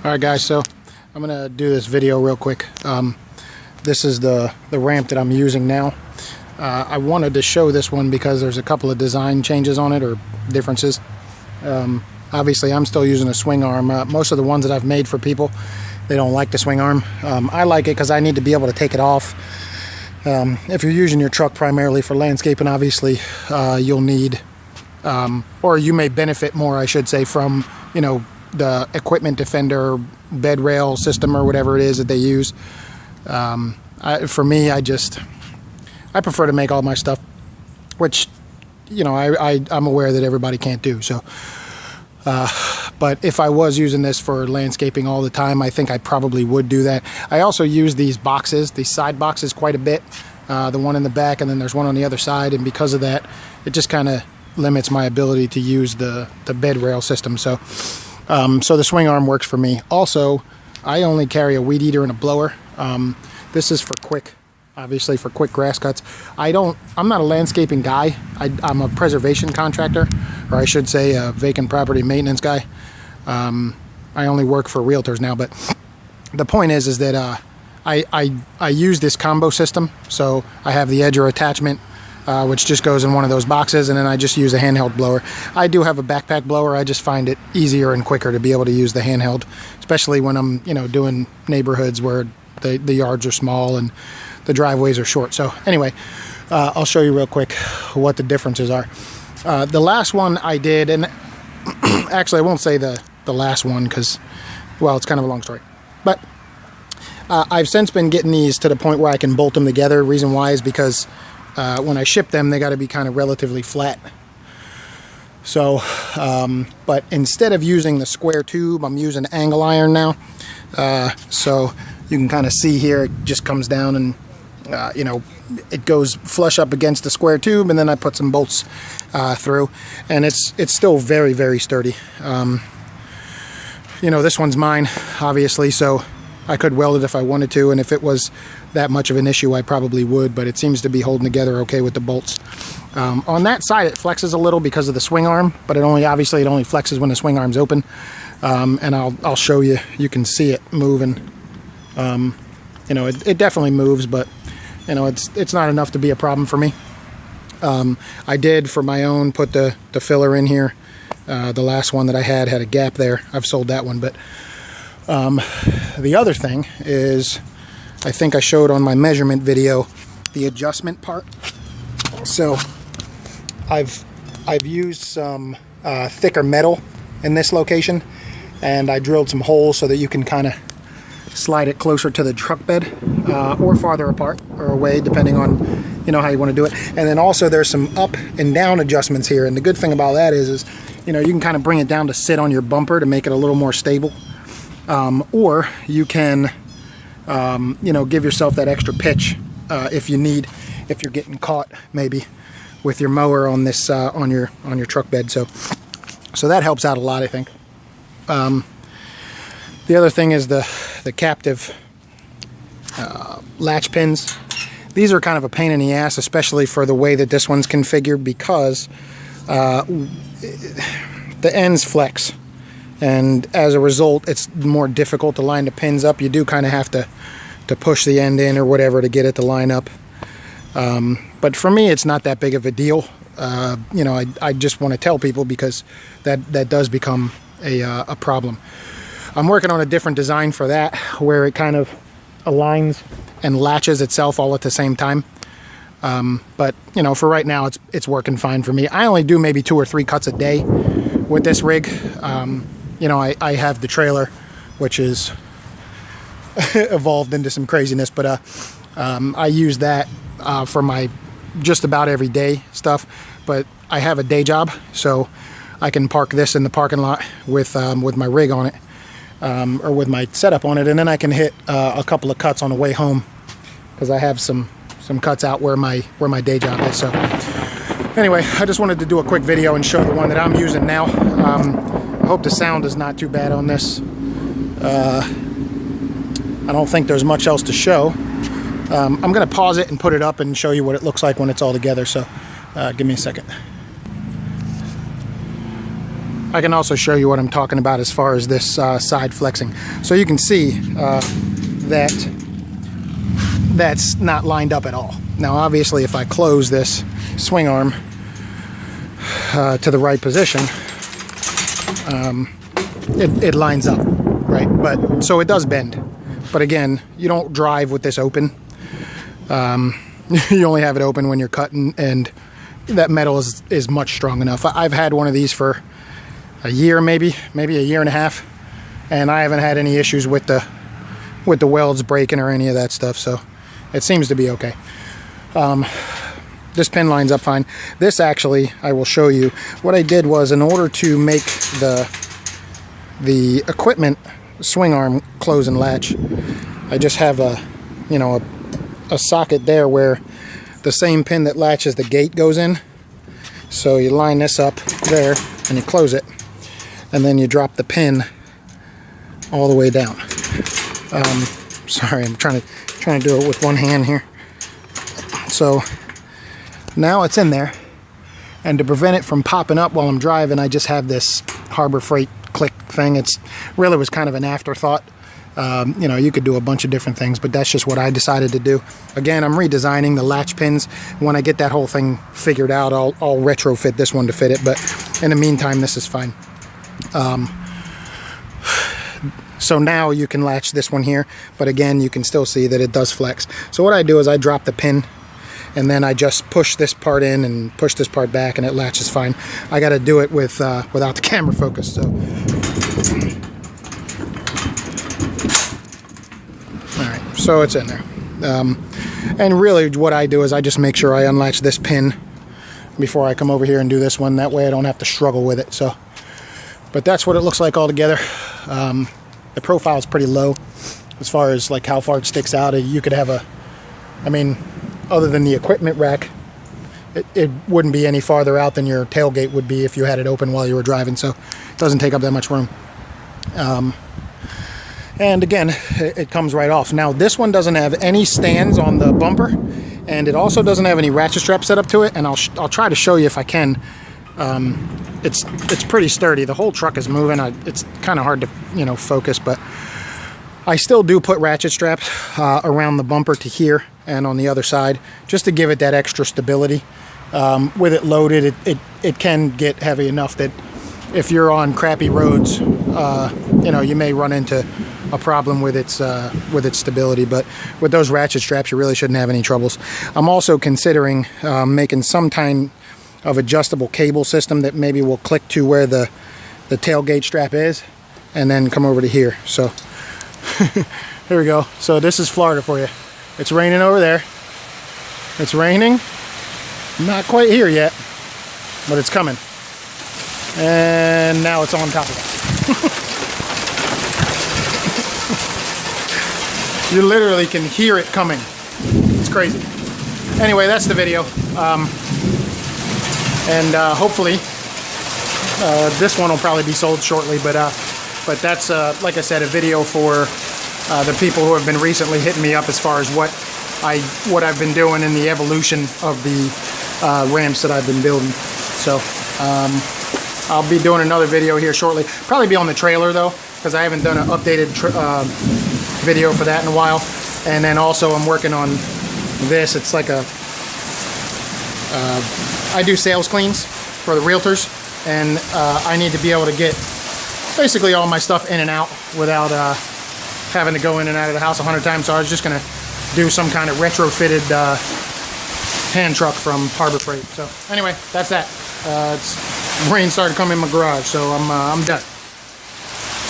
Alright guys, so I'm gonna do this video real quick. This is the ramp that I'm using now. I wanted to show this one because there's a couple of design changes on it, or differences. Obviously I'm still using a swing arm. Most of the ones that I've made for people, they don't like the swing arm. I like it because I need to be able to take it off. If you're using your truck primarily for landscaping, obviously you'll need, or you may benefit more, I should say, from, you know, the equipment defender bed rail system or whatever it is that they use. For me, I prefer to make all my stuff, which, you know, I'm aware that everybody can't do. So, but if I was using this for landscaping all the time, I think I probably would do that. I also use these boxes, these side boxes, quite a bit. The one in the back, and then there's one on the other side, and because of that, it just kind of limits my ability to use the bed rail system. So the swing arm works for me. Also, I only carry a weed eater and a blower. This is for quick, obviously for quick grass cuts. I'm not a landscaping guy. I'm a preservation contractor, or I should say a vacant property maintenance guy. I only work for realtors now, but the point is that I use this combo system. So I have the edger attachment, which just goes in one of those boxes, and then I just use a handheld blower. I do have a backpack blower. I just find it easier and quicker to be able to use the handheld, especially when I'm, you know, doing neighborhoods where the yards are small and the driveways are short. So anyway, I'll show you real quick what the differences are. The last one I did, and actually I won't say the last one because, well, it's kind of a long story, but I've since been getting these to the point where I can bolt them together. Reason why is because when I ship them, they got to be kind of relatively flat. So, but instead of using the square tube, I'm using angle iron now. So you can kind of see here, it just comes down and, you know, it goes flush up against the square tube, and then I put some bolts through, and it's still very, very sturdy. You know, this one's mine, obviously, so I could weld it if I wanted to, and if it was that much of an issue, I probably would, but it seems to be holding together okay with the bolts. On that side, it flexes a little because of the swing arm, but it only flexes when the swing arm's open. And I'll show you. You can see it moving. You know, it definitely moves, but, you know, it's not enough to be a problem for me. I did, for my own, put the filler in here. The last one that I had a gap there. I've sold that one, but the other thing is, I think I showed on my measurement video, the adjustment part. So I've used some thicker metal in this location, and I drilled some holes so that you can kind of slide it closer to the truck bed, or farther apart or away, depending on, you know, how you want to do it. And then also there's some up and down adjustments here, and the good thing about that is you know, you can kind of bring it down to sit on your bumper to make it a little more stable, or you can you know, give yourself that extra pitch if you're getting caught maybe with your mower on this on your truck bed. So that helps out a lot, I think. The other thing is the captive latch pins. These are kind of a pain in the ass, especially for the way that this one's configured, because the ends flex, and as a result it's more difficult to line the pins up. You do kind of have to push the end in or whatever to get it to line up. But for me, it's not that big of a deal. You know, I just want to tell people, because that does become a problem. I'm working on a different design for that, where it kind of aligns and latches itself all at the same time. But, you know, for right now, it's working fine for me. I only do maybe 2 or 3 cuts a day with this rig. You know, I have the trailer, which is evolved into some craziness, but I use that for my just about everyday stuff. But I have a day job, so I can park this in the parking lot with my rig on it, or with my setup on it, and then I can hit a couple of cuts on the way home, because I have some cuts out where my day job is. So anyway, I just wanted to do a quick video and show the one that I'm using now. I hope the sound is not too bad on this. I don't think there's much else to show. I'm gonna pause it and put it up and show you what it looks like when it's all together. So give me a second. I can also show you what I'm talking about as far as this side flexing. So you can see that that's not lined up at all. Now obviously if I close this swing arm to the right position, it lines up, right? But so it does bend. But again, you don't drive with this open. You only have it open when you're cutting, and that metal is much strong enough. I've had one of these for a year, maybe a year and a half, and I haven't had any issues with the welds breaking or any of that stuff, so it seems to be okay. This pin lines up fine. This actually, I will show you. What I did was, in order to make the equipment swing arm close and latch, I just have a socket there where the same pin that latches the gate goes in. So you line this up there and you close it, and then you drop the pin all the way down. Sorry, I'm trying to do it with one hand here. So now it's in there, and to prevent it from popping up while I'm driving, I just have this Harbor Freight click thing. It's really was kind of an afterthought. You could do a bunch of different things, but that's just what I decided to do. Again, I'm redesigning the latch pins. When I get that whole thing figured out, I'll retrofit this one to fit it, but in the meantime, this is fine. So now you can latch this one here, but again, you can still see that it does flex. So what I do is I drop the pin, and then I just push this part in and push this part back, and it latches fine. I got to do it with without the camera focus. So, all right, so it's in there. And really, what I do is I just make sure I unlatch this pin before I come over here and do this one. That way, I don't have to struggle with it. So, but that's what it looks like all together. The profile is pretty low as far as like how far it sticks out. You could have other than the equipment rack, it wouldn't be any farther out than your tailgate would be if you had it open while you were driving, so it doesn't take up that much room. And again, it comes right off. Now this one doesn't have any stands on the bumper, and it also doesn't have any ratchet straps set up to it, and I'll try to show you if I can. It's pretty sturdy. The whole truck is moving. It's kind of hard to focus, but I still do put ratchet straps around the bumper to here and on the other side, just to give it that extra stability. With it loaded, it can get heavy enough that if you're on crappy roads, you may run into a problem with its stability. But with those ratchet straps, you really shouldn't have any troubles. I'm also considering making some kind of adjustable cable system that maybe will click to where the tailgate strap is, and then come over to here. So here we go. So this is Florida for you. It's raining over there. It's raining. Not quite here yet, but it's coming. And now it's on top of it. You literally can hear it coming. It's crazy. Anyway, that's the video. Hopefully this one will probably be sold shortly, but that's like I said, a video for the people who have been recently hitting me up as far as what I've been doing in the evolution of the ramps that I've been building. So I'll be doing another video here shortly. Probably be on the trailer though, because I haven't done an updated video for that in a while. And then also I'm working on this. It's like I do sales cleans for the realtors, and I need to be able to get basically all my stuff in and out without having to go in and out of the house 100 times. So I was just gonna do some kind of retrofitted hand truck from Harbor Freight. So anyway, that's that. Rain started coming in my garage, so I'm done.